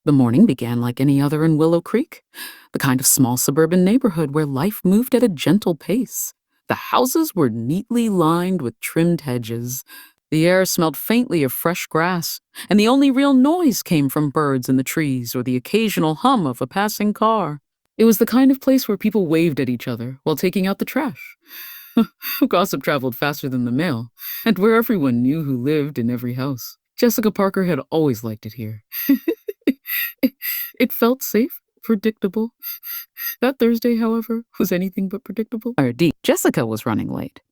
The morning began like any other in Willow Creek, the kind of small suburban neighborhood where life moved at a gentle pace. The houses were neatly lined with trimmed hedges. The air smelled faintly of fresh grass, and the only real noise came from birds in the trees or the occasional hum of a passing car. It was the kind of place where people waved at each other while taking out the trash. Gossip traveled faster than the mail, and where everyone knew who lived in every house. Jessica Parker had always liked it here. It felt safe, predictable. That Thursday, however, was anything but predictable. Jessica was running late.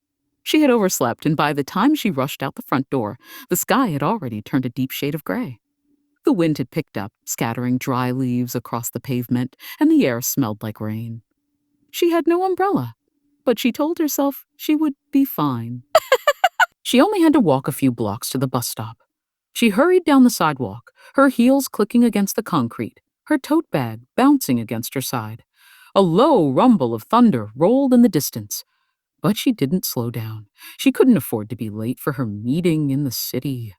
She had overslept, and by the time she rushed out the front door, the sky had already turned a deep shade of gray. The wind had picked up, scattering dry leaves across the pavement, and the air smelled like rain. She had no umbrella, but she told herself she would be fine. She only had to walk a few blocks to the bus stop. She hurried down the sidewalk, her heels clicking against the concrete, her tote bag bouncing against her side. A low rumble of thunder rolled in the distance. But she didn't slow down. She couldn't afford to be late for her meeting in the city.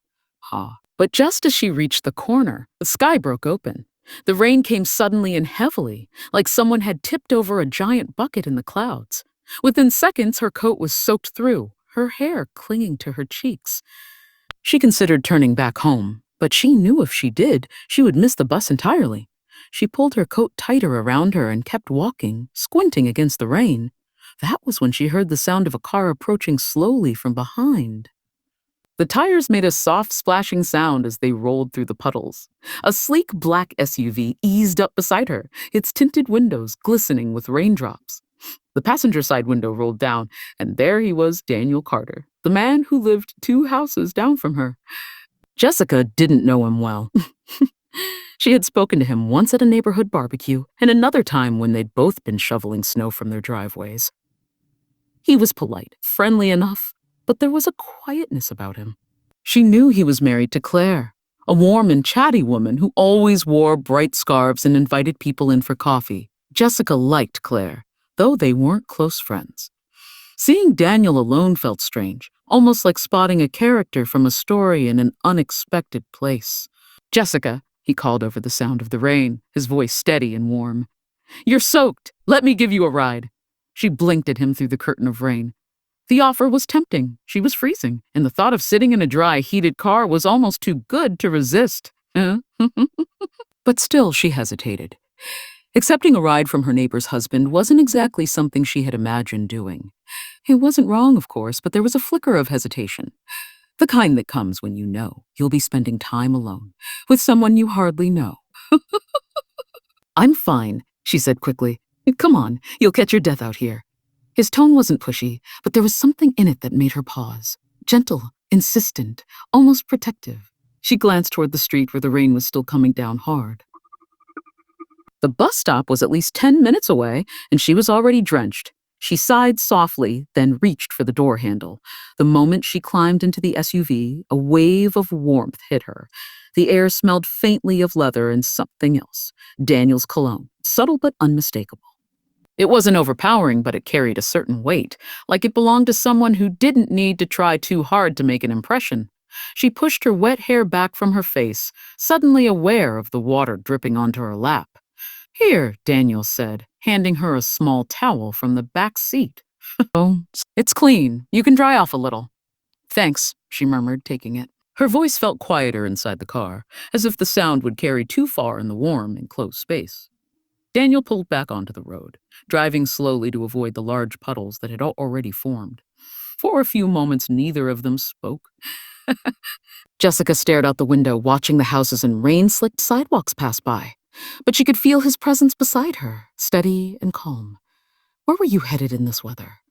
But just as she reached the corner, the sky broke open. The rain came suddenly and heavily, like someone had tipped over a giant bucket in the clouds. Within seconds, her coat was soaked through, her hair clinging to her cheeks. She considered turning back home, but she knew if she did, she would miss the bus entirely. She pulled her coat tighter around her and kept walking, squinting against the rain. That was when she heard the sound of a car approaching slowly from behind. The tires made a soft splashing sound as they rolled through the puddles. A sleek black SUV eased up beside her, its tinted windows glistening with raindrops. The passenger side window rolled down, and there he was, Daniel Carter, the man who lived 2 houses down from her. Jessica didn't know him well. She had spoken to him once at a neighborhood barbecue, and another time when they'd both been shoveling snow from their driveways. He was polite, friendly enough, but there was a quietness about him. She knew he was married to Claire, a warm and chatty woman who always wore bright scarves and invited people in for coffee. Jessica liked Claire, though they weren't close friends. Seeing Daniel alone felt strange, almost like spotting a character from a story in an unexpected place. "Jessica," he called over the sound of the rain, his voice steady and warm. "You're soaked. Let me give you a ride." She blinked at him through the curtain of rain. The offer was tempting. She was freezing, and the thought of sitting in a dry, heated car was almost too good to resist. But still, she hesitated. Accepting a ride from her neighbor's husband wasn't exactly something she had imagined doing. It wasn't wrong, of course, but there was a flicker of hesitation. The kind that comes when you know you'll be spending time alone with someone you hardly know. "I'm fine," she said quickly. "Come on, you'll catch your death out here." His tone wasn't pushy, but there was something in it that made her pause. Gentle, insistent, almost protective. She glanced toward the street where the rain was still coming down hard. The bus stop was at least 10 minutes away, and she was already drenched. She sighed softly, then reached for the door handle. The moment she climbed into the SUV, a wave of warmth hit her. The air smelled faintly of leather and something else. Daniel's cologne, subtle but unmistakable. It wasn't overpowering, but it carried a certain weight, like it belonged to someone who didn't need to try too hard to make an impression. She pushed her wet hair back from her face, suddenly aware of the water dripping onto her lap. "Here," Daniel said, handing her a small towel from the back seat. "Oh, it's clean. You can dry off a little." "Thanks," she murmured, taking it. Her voice felt quieter inside the car, as if the sound would carry too far in the warm, enclosed space. Daniel pulled back onto the road, driving slowly to avoid the large puddles that had already formed. For a few moments, neither of them spoke. Jessica stared out the window, watching the houses and rain-slicked sidewalks pass by. But she could feel his presence beside her, steady and calm. "Where were you headed in this weather?"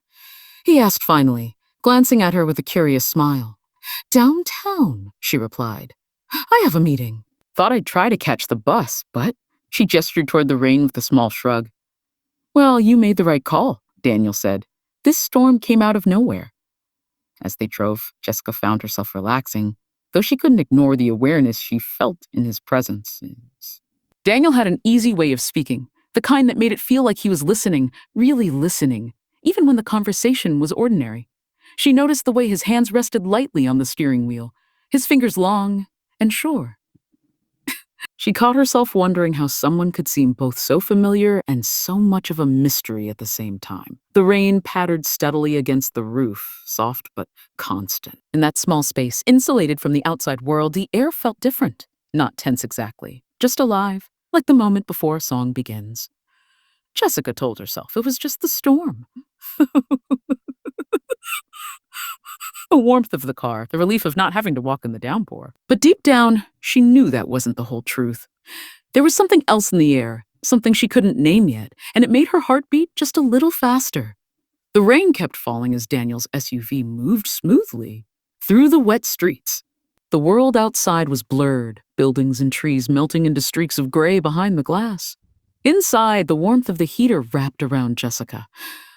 he asked finally, glancing at her with a curious smile. "Downtown," she replied. "I have a meeting." "Thought I'd try to catch the bus, but..." She gestured toward the rain with a small shrug. "Well, you made the right call," Daniel said. "This storm came out of nowhere." As they drove, Jessica found herself relaxing, though she couldn't ignore the awareness she felt in his presence. Daniel had an easy way of speaking, the kind that made it feel like he was listening, really listening, even when the conversation was ordinary. She noticed the way his hands rested lightly on the steering wheel, his fingers long and sure. She caught herself wondering how someone could seem both so familiar and so much of a mystery at the same time. The rain pattered steadily against the roof, soft but constant. In that small space, insulated from the outside world, the air felt different. Not tense exactly, just alive, like the moment before a song begins. Jessica told herself it was just the storm. The warmth of the car, the relief of not having to walk in the downpour. But deep down, she knew that wasn't the whole truth. There was something else in the air, something she couldn't name yet, and it made her heart beat just a little faster. The rain kept falling as Daniel's SUV moved smoothly through the wet streets. The world outside was blurred, buildings and trees melting into streaks of gray behind the glass. Inside, the warmth of the heater wrapped around Jessica.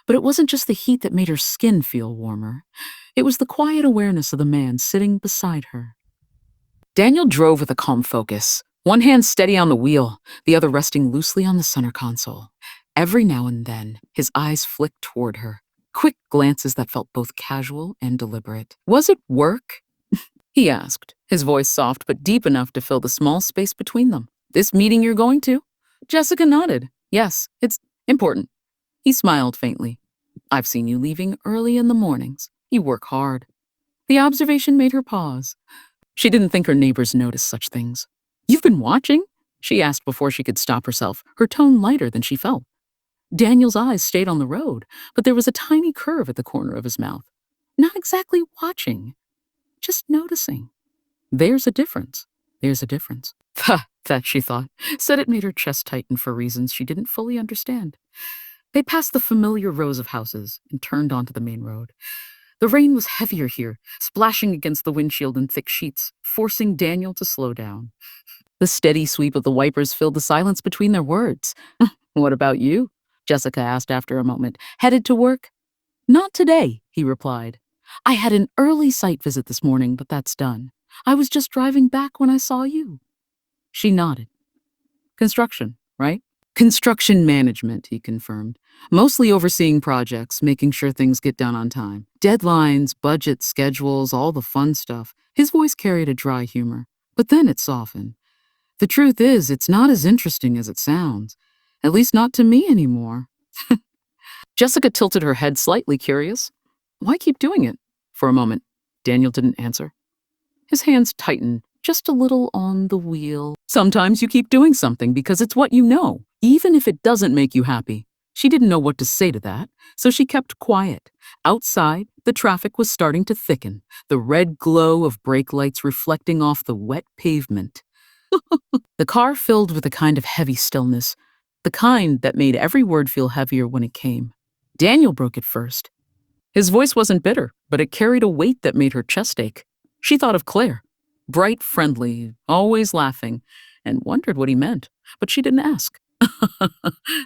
But it wasn't just the heat that made her skin feel warmer. It was the quiet awareness of the man sitting beside her. Daniel drove with a calm focus, one hand steady on the wheel, the other resting loosely on the center console. Every now and then, his eyes flicked toward her, quick glances that felt both casual and deliberate. "Was it work?" he asked, his voice soft but deep enough to fill the small space between them. "This meeting you're going to?" Jessica nodded. "Yes, it's important." He smiled faintly. "I've seen you leaving early in the mornings. You work hard." The observation made her pause. She didn't think her neighbors noticed such things. "You've been watching?" she asked before she could stop herself, her tone lighter than she felt. Daniel's eyes stayed on the road, but there was a tiny curve at the corner of his mouth. Not exactly watching, just noticing. There's a difference. There's a difference. Ha, that she thought, said it made her chest tighten for reasons she didn't fully understand. They passed the familiar rows of houses and turned onto the main road. The rain was heavier here, splashing against the windshield in thick sheets, forcing Daniel to slow down. The steady sweep of the wipers filled the silence between their words. "What about you?" Jessica asked after a moment. "Headed to work?" "Not today," he replied. "I had an early site visit this morning, but that's done. I was just driving back when I saw you." She nodded. "Construction, right?" "Construction management," he confirmed. "Mostly overseeing projects, making sure things get done on time. Deadlines, budgets, schedules, all the fun stuff." His voice carried a dry humor, but then it softened. "The truth is, it's not as interesting as it sounds. At least not to me anymore." Jessica tilted her head, slightly curious. "Why keep doing it?" For a moment, Daniel didn't answer. His hands tightened just a little on the wheel. "Sometimes you keep doing something because it's what you know, even if it doesn't make you happy." She didn't know what to say to that, so she kept quiet. Outside, the traffic was starting to thicken, the red glow of brake lights reflecting off the wet pavement. The car filled with a kind of heavy stillness, the kind that made every word feel heavier when it came. Daniel broke it first. His voice wasn't bitter, but it carried a weight that made her chest ache. She thought of Claire, bright, friendly, always laughing, and wondered what he meant, but she didn't ask.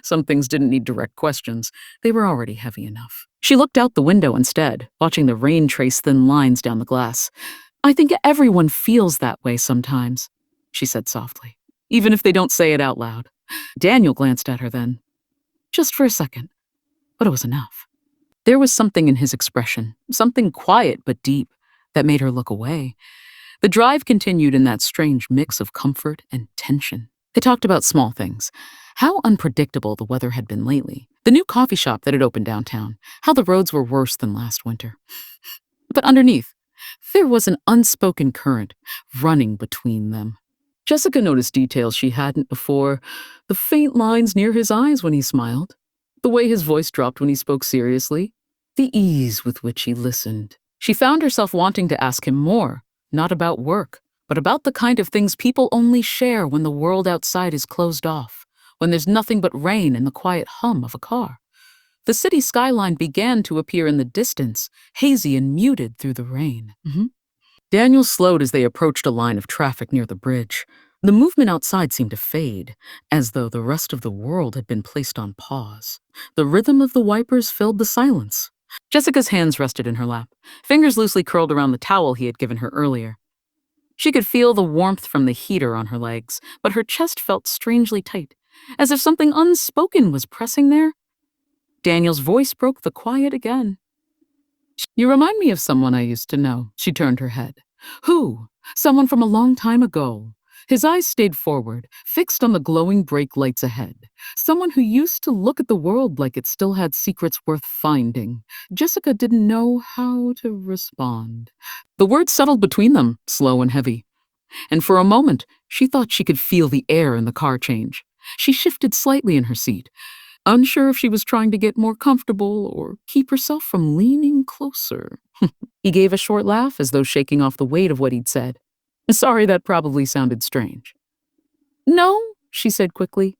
Some things didn't need direct questions. They were already heavy enough. She looked out the window instead, watching the rain trace thin lines down the glass. "I think everyone feels that way sometimes," she said softly, even if they don't say it out loud. Daniel glanced at her then, just for a second, but it was enough. There was something in his expression, something quiet but deep, that made her look away. The drive continued in that strange mix of comfort and tension. They talked about small things, how unpredictable the weather had been lately, the new coffee shop that had opened downtown, how the roads were worse than last winter. But underneath, there was an unspoken current running between them. Jessica noticed details she hadn't before, the faint lines near his eyes when he smiled, the way his voice dropped when he spoke seriously, the ease with which he listened. She found herself wanting to ask him more, not about work, but about the kind of things people only share when the world outside is closed off, when there's nothing but rain and the quiet hum of a car. The city skyline began to appear in the distance, hazy and muted through the rain. Daniel slowed as they approached a line of traffic near the bridge. The movement outside seemed to fade, as though the rest of the world had been placed on pause. The rhythm of the wipers filled the silence. Jessica's hands rested in her lap, fingers loosely curled around the towel he had given her earlier. She could feel the warmth from the heater on her legs, but her chest felt strangely tight, as if something unspoken was pressing there. Daniel's voice broke the quiet again. "You remind me of someone I used to know." She turned her head. "Who? Someone from a long time ago." His eyes stayed forward, fixed on the glowing brake lights ahead. Someone who used to look at the world like it still had secrets worth finding. Jessica didn't know how to respond. The words settled between them, slow and heavy. And for a moment, she thought she could feel the air in the car change. She shifted slightly in her seat, unsure if she was trying to get more comfortable or keep herself from leaning closer. He gave a short laugh as though shaking off the weight of what he'd said. Sorry, that probably sounded strange. No, she said quickly.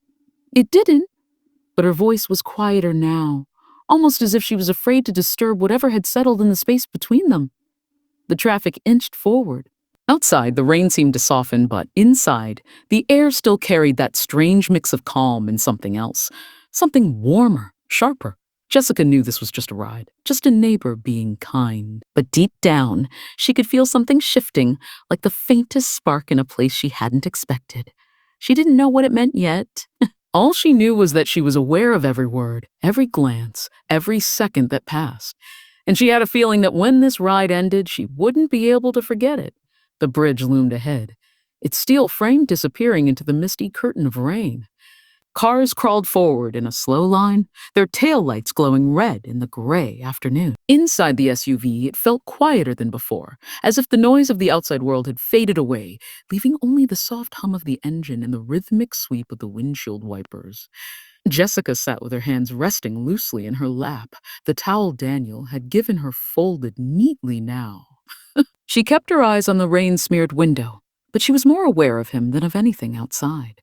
It didn't. But her voice was quieter now, almost as if she was afraid to disturb whatever had settled in the space between them. The traffic inched forward. Outside, the rain seemed to soften, but inside, the air still carried that strange mix of calm and something else. Something warmer, sharper. Jessica knew this was just a ride, just a neighbor being kind. But deep down, she could feel something shifting, like the faintest spark in a place she hadn't expected. She didn't know what it meant yet. All she knew was that she was aware of every word, every glance, every second that passed. And she had a feeling that when this ride ended, she wouldn't be able to forget it. The bridge loomed ahead, its steel frame disappearing into the misty curtain of rain. Cars crawled forward in a slow line, their taillights glowing red in the gray afternoon. Inside the SUV, it felt quieter than before, as if the noise of the outside world had faded away, leaving only the soft hum of the engine and the rhythmic sweep of the windshield wipers. Jessica sat with her hands resting loosely in her lap, the towel Daniel had given her folded neatly now. She kept her eyes on the rain-smeared window, but she was more aware of him than of anything outside.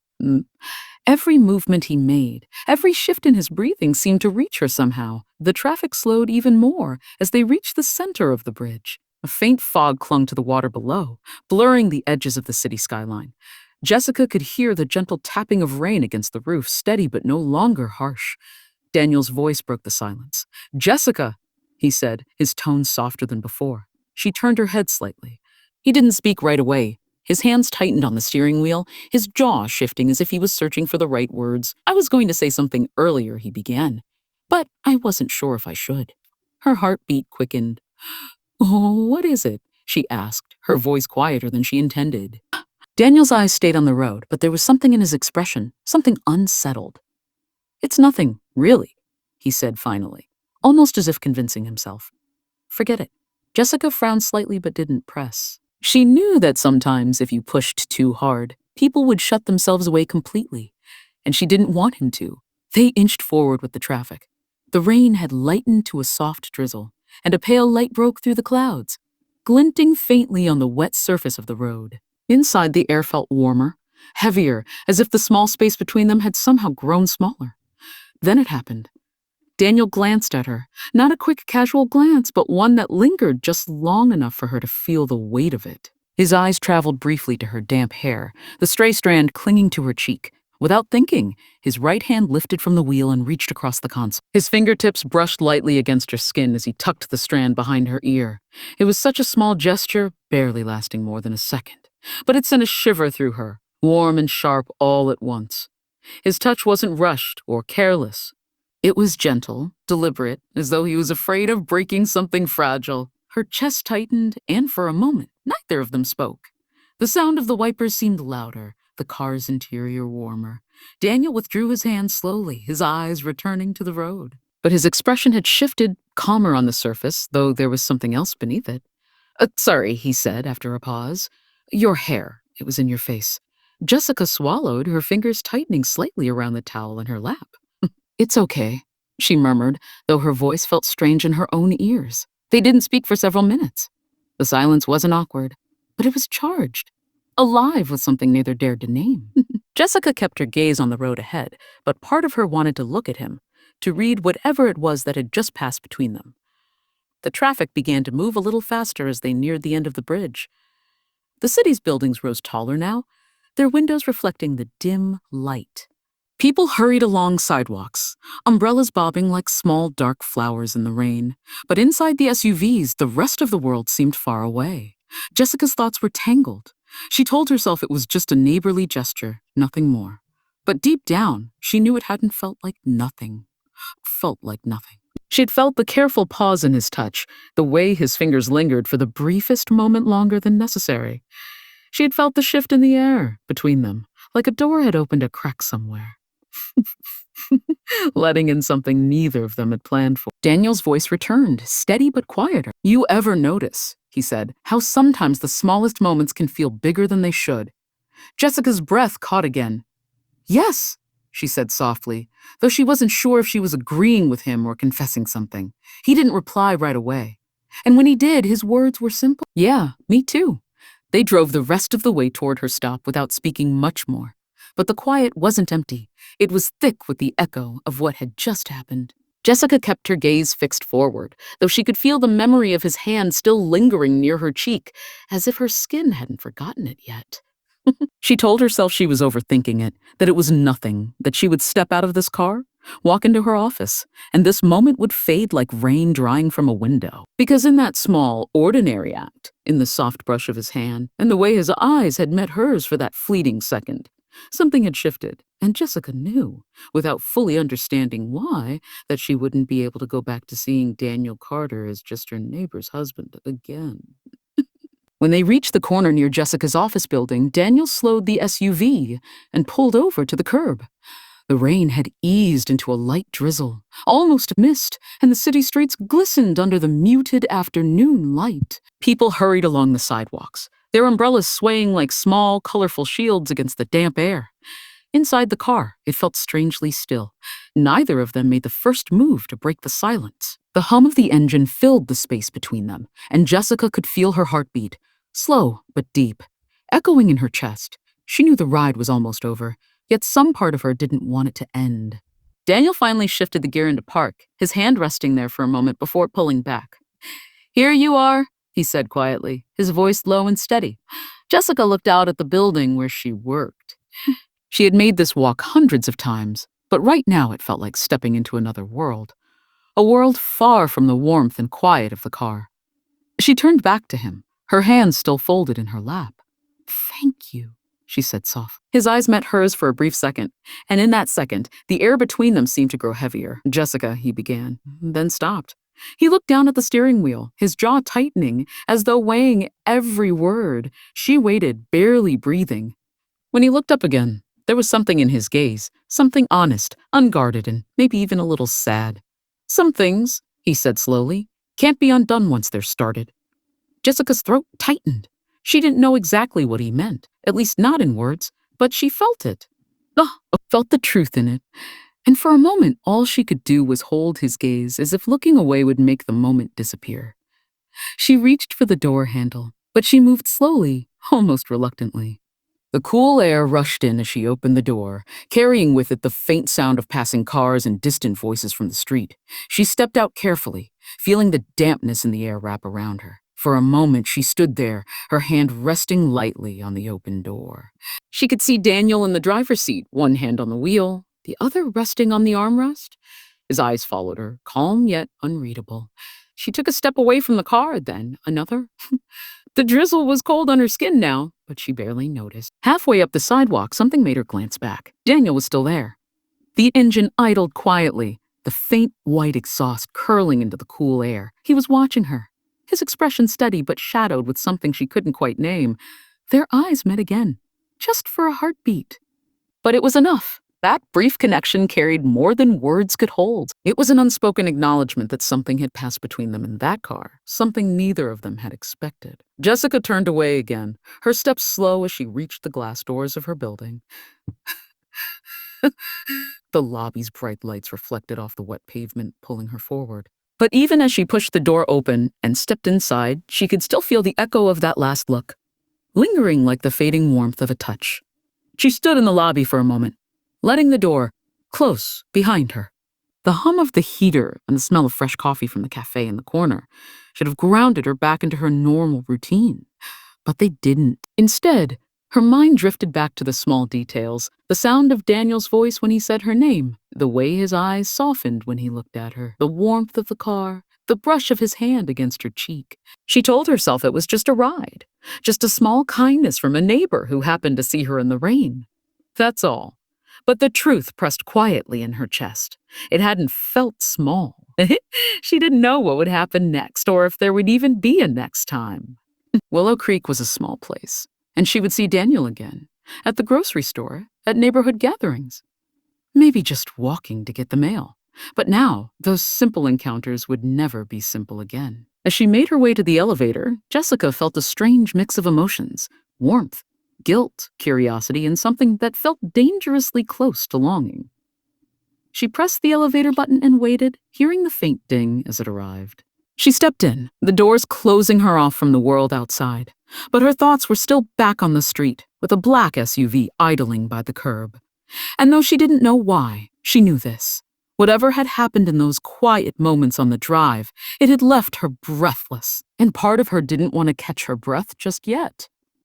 Every movement he made, every shift in his breathing seemed to reach her somehow. The traffic slowed even more as they reached the center of the bridge. A faint fog clung to the water below, blurring the edges of the city skyline. Jessica could hear the gentle tapping of rain against the roof, steady but no longer harsh. Daniel's voice broke the silence. "Jessica," he said, his tone softer than before. She turned her head slightly. He didn't speak right away. His hands tightened on the steering wheel, his jaw shifting as if he was searching for the right words. "I was going to say something earlier," he began, "but I wasn't sure if I should." Her heartbeat quickened. "Oh, what is it?" she asked, her voice quieter than she intended. Daniel's eyes stayed on the road, but there was something in his expression, something unsettled. "It's nothing, really," he said finally, almost as if convincing himself. "Forget it." Jessica frowned slightly but didn't press. She knew that sometimes if you pushed too hard, people would shut themselves away completely, and she didn't want him to. They inched forward with the traffic. The rain had lightened to a soft drizzle, and a pale light broke through the clouds, glinting faintly on the wet surface of the road. Inside, the air felt warmer, heavier, as if the small space between them had somehow grown smaller. Then it happened. Daniel glanced at her, not a quick, casual glance, but one that lingered just long enough for her to feel the weight of it. His eyes traveled briefly to her damp hair, the stray strand clinging to her cheek. Without thinking, his right hand lifted from the wheel and reached across the console. His fingertips brushed lightly against her skin as he tucked the strand behind her ear. It was such a small gesture, barely lasting more than a second. But it sent a shiver through her, warm and sharp all at once. His touch wasn't rushed or careless. It was gentle, deliberate, as though he was afraid of breaking something fragile. Her chest tightened, and for a moment, neither of them spoke. The sound of the wipers seemed louder, the car's interior warmer. Daniel withdrew his hand slowly, his eyes returning to the road. But his expression had shifted, calmer on the surface, though there was something else beneath it. Sorry," he said after a pause. "Your hair, it was in your face." Jessica swallowed, her fingers tightening slightly around the towel in her lap. "It's okay," she murmured, though her voice felt strange in her own ears. They didn't speak for several minutes. The silence wasn't awkward, but it was charged, alive with something neither dared to name. Jessica kept her gaze on the road ahead, but part of her wanted to look at him, to read whatever it was that had just passed between them. The traffic began to move a little faster as they neared the end of the bridge. The city's buildings rose taller now, their windows reflecting the dim light. People hurried along sidewalks, umbrellas bobbing like small dark flowers in the rain. But inside the SUVs, the rest of the world seemed far away. Jessica's thoughts were tangled. She told herself it was just a neighborly gesture, nothing more. But deep down, she knew it hadn't felt like nothing. Felt like nothing. She had felt the careful pause in his touch, the way his fingers lingered for the briefest moment longer than necessary. She had felt the shift in the air between them, like a door had opened a crack somewhere, letting in something neither of them had planned for. Daniel's voice returned, steady but quieter. "You ever notice," he said, "how sometimes the smallest moments can feel bigger than they should?" Jessica's breath caught again. "Yes," she said softly, though she wasn't sure if she was agreeing with him or confessing something. He didn't reply right away. And when he did, his words were simple. "Yeah, me too." They drove the rest of the way toward her stop without speaking much more. But the quiet wasn't empty. It was thick with the echo of what had just happened. Jessica kept her gaze fixed forward, though she could feel the memory of his hand still lingering near her cheek, as if her skin hadn't forgotten it yet. She told herself she was overthinking it, that it was nothing, that she would step out of this car, walk into her office, and this moment would fade like rain drying from a window. Because in that small, ordinary act, in the soft brush of his hand, and the way his eyes had met hers for that fleeting second, something had shifted, and Jessica knew, without fully understanding why, that she wouldn't be able to go back to seeing Daniel Carter as just her neighbor's husband again. When they reached the corner near Jessica's office building, Daniel slowed the SUV and pulled over to the curb. The rain had eased into a light drizzle, almost a mist, and the city streets glistened under the muted afternoon light. People hurried along the sidewalks, their umbrellas swaying like small, colorful shields against the damp air. Inside the car, it felt strangely still. Neither of them made the first move to break the silence. The hum of the engine filled the space between them, and Jessica could feel her heartbeat, slow but deep, echoing in her chest. She knew the ride was almost over, yet some part of her didn't want it to end. Daniel finally shifted the gear into park, his hand resting there for a moment before pulling back. "Here you are," he said quietly, his voice low and steady. Jessica looked out at the building where she worked. She had made this walk hundreds of times, but right now it felt like stepping into another world. A world far from the warmth and quiet of the car. She turned back to him, her hands still folded in her lap. "Thank you," she said softly. His eyes met hers for a brief second, and in that second, the air between them seemed to grow heavier. "Jessica," he began, then stopped. He looked down at the steering wheel, his jaw tightening, as though weighing every word. She waited, barely breathing. When he looked up again, there was something in his gaze, something honest, unguarded, and maybe even a little sad. "Some things," he said slowly, "can't be undone once they're started." Jessica's throat tightened. She didn't know exactly what he meant, at least not in words, but she felt it. Felt the truth in it. And for a moment, all she could do was hold his gaze as if looking away would make the moment disappear. She reached for the door handle, but she moved slowly, almost reluctantly. The cool air rushed in as she opened the door, carrying with it the faint sound of passing cars and distant voices from the street. She stepped out carefully, feeling the dampness in the air wrap around her. For a moment, she stood there, her hand resting lightly on the open door. She could see Daniel in the driver's seat, one hand on the wheel, the other resting on the armrest. His eyes followed her, calm yet unreadable. She took a step away from the car, then another. The drizzle was cold on her skin now, but she barely noticed. Halfway up the sidewalk, something made her glance back. Daniel was still there. The engine idled quietly, the faint white exhaust curling into the cool air. He was watching her, his expression steady but shadowed with something she couldn't quite name. Their eyes met again, just for a heartbeat. But it was enough. That brief connection carried more than words could hold. It was an unspoken acknowledgement that something had passed between them in that car, something neither of them had expected. Jessica turned away again, her steps slow as she reached the glass doors of her building. The lobby's bright lights reflected off the wet pavement, pulling her forward. But even as she pushed the door open and stepped inside, she could still feel the echo of that last look, lingering like the fading warmth of a touch. She stood in the lobby for a moment, letting the door close behind her. The hum of the heater and the smell of fresh coffee from the cafe in the corner should have grounded her back into her normal routine. But they didn't. Instead, her mind drifted back to the small details, the sound of Daniel's voice when he said her name, the way his eyes softened when he looked at her, the warmth of the car, the brush of his hand against her cheek. She told herself it was just a ride, just a small kindness from a neighbor who happened to see her in the rain. That's all. But the truth pressed quietly in her chest. It hadn't felt small. She didn't know what would happen next, or if there would even be a next time. Willow Creek was a small place. And she would see Daniel again, at the grocery store, at neighborhood gatherings. Maybe just walking to get the mail. But now, those simple encounters would never be simple again. As she made her way to the elevator, Jessica felt a strange mix of emotions: warmth, guilt, curiosity, and something that felt dangerously close to longing. She pressed the elevator button and waited, hearing the faint ding as it arrived. She stepped in, the doors closing her off from the world outside. But her thoughts were still back on the street, with a black SUV idling by the curb. And though she didn't know why, she knew this. Whatever had happened in those quiet moments on the drive, it had left her breathless, and part of her didn't want to catch her breath just yet.